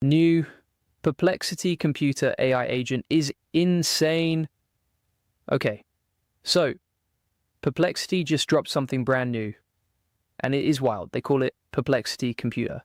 new Perplexity Computer AI agent is insane. Okay, so Perplexity just dropped something brand new, and it is wild. They call it Perplexity Computer.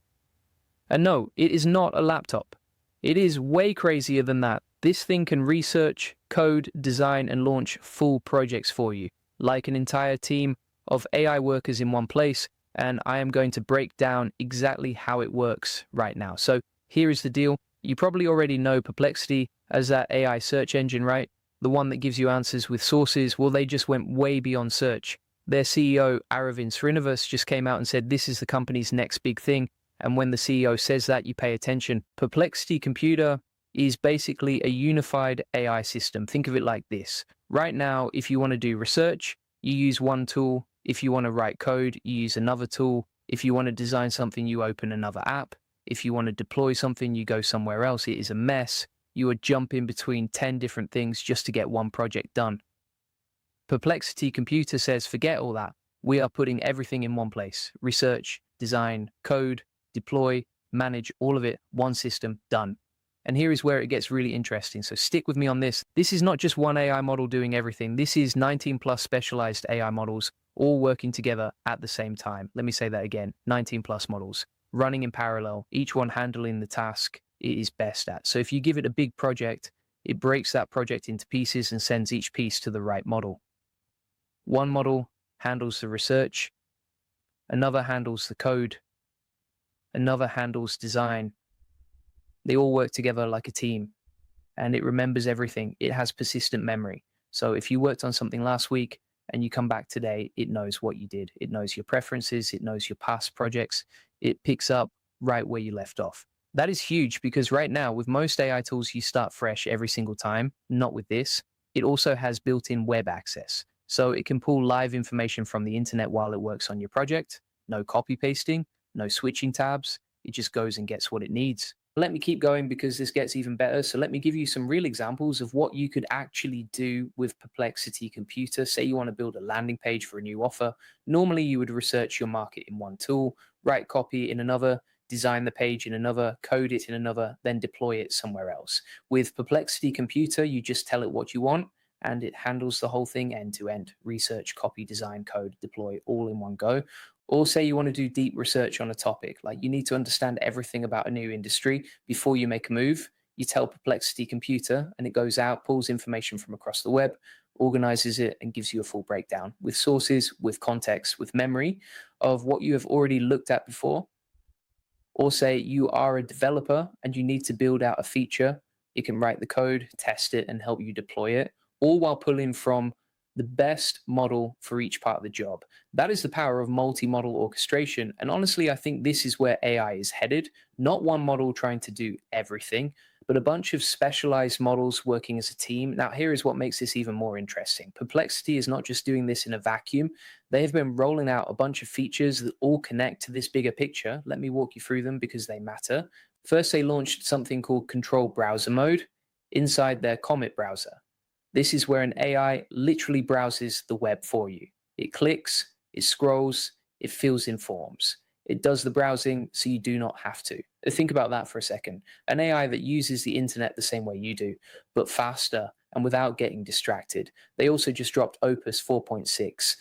And no, it is not a laptop. It is way crazier than that. This thing can research, code, design, and launch full projects for you, like an entire team of AI workers in one place, and I am going to break down exactly how it works right now. So here is the deal. You probably already know Perplexity as that AI search engine, right? The one that gives you answers with sources. Well, they just went way beyond search. Their CEO, Aravind Srinivas, just came out and said this is the company's next big thing. And when the CEO says that, you pay attention. Perplexity Computer is basically a unified AI system. Think of it like this. Right now, if you want to do research, you use one tool. If you want to write code, you use another tool. If you want to design something, you open another app. If you want to deploy something, you go somewhere else. It is a mess. You would jump in between 10 different things just to get one project done. Perplexity Computer says, forget all that. We are putting everything in one place. Research, design, code, deploy, manage, all of it, one system, done. And here is where it gets really interesting. So stick with me on this. This is not just one AI model doing everything. This is 19 plus specialized AI models all working together at the same time. Let me say that again, 19 plus models running in parallel, each one handling the task it is best at. So if you give it a big project, it breaks that project into pieces and sends each piece to the right model. One model handles the research, another handles the code, another handles design. They all work together like a team, and it remembers everything. It has persistent memory. So if you worked on something last week and you come back today, it knows what you did. It knows your preferences. It knows your past projects. It picks up right where you left off. That is huge because right now, with most AI tools, you start fresh every single time. Not with this. It also has built-in web access. So it can pull live information from the internet while it works on your project. No copy pasting, no switching tabs. It just goes and gets what it needs. Let me keep going because this gets even better. So let me give you some real examples of what you could actually do with Perplexity Computer. Say you want to build a landing page for a new offer. Normally you would research your market in one tool, write copy in another, design the page in another, code it in another, then deploy it somewhere else. With Perplexity Computer, you just tell it what you want and it handles the whole thing end to end. Research, copy, design, code, deploy all in one go. Or say you want to do deep research on a topic, like you need to understand everything about a new industry before you make a move. You tell Perplexity Computer and it goes out, pulls information from across the web, organizes it, and gives you a full breakdown with sources, with context, with memory of what you have already looked at before. Or say you are a developer and you need to build out a feature. It can write the code, test it, and help you deploy it, all while pulling from the best model for each part of the job. That is the power of multi-model orchestration. And honestly, I think this is where AI is headed. Not one model trying to do everything, but a bunch of specialized models working as a team. Now, here is what makes this even more interesting. Perplexity is not just doing this in a vacuum. They have been rolling out a bunch of features that all connect to this bigger picture. Let me walk you through them because they matter. First, they launched something called Control Browser Mode inside their Comet browser. This is where an AI literally browses the web for you. It clicks, it scrolls, it fills in forms. It does the browsing so you do not have to. Think about that for a second. An AI that uses the internet the same way you do, but faster and without getting distracted. They also just dropped Opus 4.6.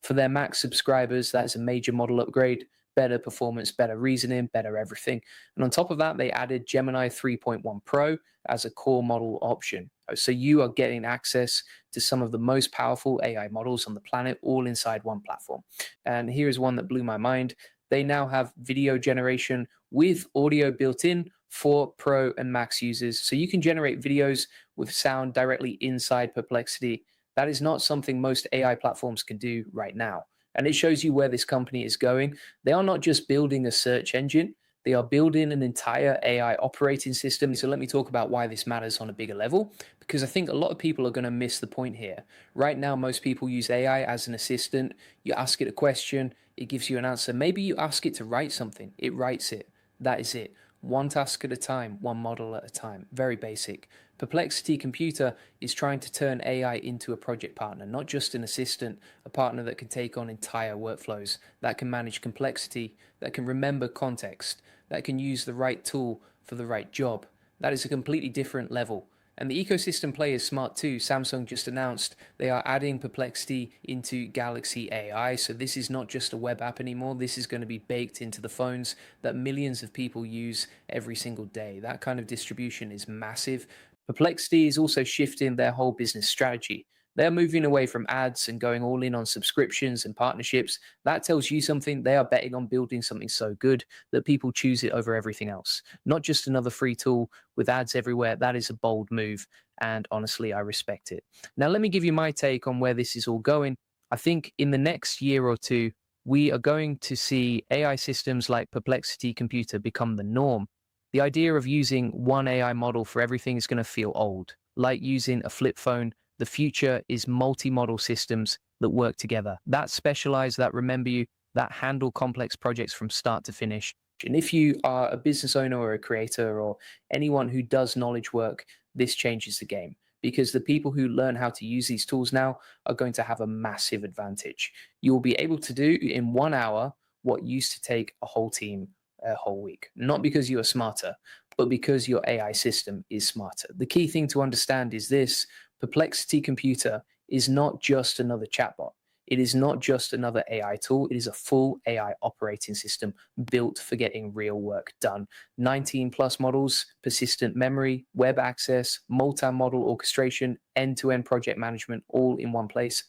For their Max subscribers, that is a major model upgrade. Better performance, better reasoning, better everything. And on top of that, they added Gemini 3.1 Pro as a core model option. So you are getting access to some of the most powerful AI models on the planet, all inside one platform. And here is one that blew my mind. They now have video generation with audio built in for Pro and Max users. So you can generate videos with sound directly inside Perplexity. That is not something most AI platforms can do right now. And it shows you where this company is going. They are not just building a search engine, they are building an entire AI operating system. So let me talk about why this matters on a bigger level, because I think a lot of people are going to miss the point here. Right now, most people use AI as an assistant. You ask it a question, it gives you an answer. Maybe you ask it to write something, it writes it. That is it. One task at a time, one model at a time. Very basic. Perplexity Computer is trying to turn AI into a project partner, not just an assistant, a partner that can take on entire workflows, that can manage complexity, that can remember context, that can use the right tool for the right job. That is a completely different level. And the ecosystem play is smart too. Samsung just announced they are adding Perplexity into Galaxy AI. So this is not just a web app anymore. This is going to be baked into the phones that millions of people use every single day. That kind of distribution is massive. Perplexity is also shifting their whole business strategy. They're moving away from ads and going all in on subscriptions and partnerships. That tells you something. They are betting on building something so good that people choose it over everything else. Not just another free tool with ads everywhere. That is a bold move. And honestly, I respect it. Now, let me give you my take on where this is all going. I think in the next year or two, we are going to see AI systems like Perplexity Computer become the norm. The idea of using one AI model for everything is going to feel old, like using a flip phone. The future is multi-model systems that work together, that specialize, that remember you, that handle complex projects from start to finish. And if you are a business owner or a creator or anyone who does knowledge work, this changes the game because the people who learn how to use these tools now are going to have a massive advantage. You will be able to do in 1 hour what used to take a whole team a whole week, not because you are smarter, but because your AI system is smarter. The key thing to understand is this: Perplexity Computer is not just another chatbot. It is not just another AI tool. It is a full AI operating system built for getting real work done. 19 plus models, persistent memory, web access, multi-model orchestration, end-to-end project management, all in one place.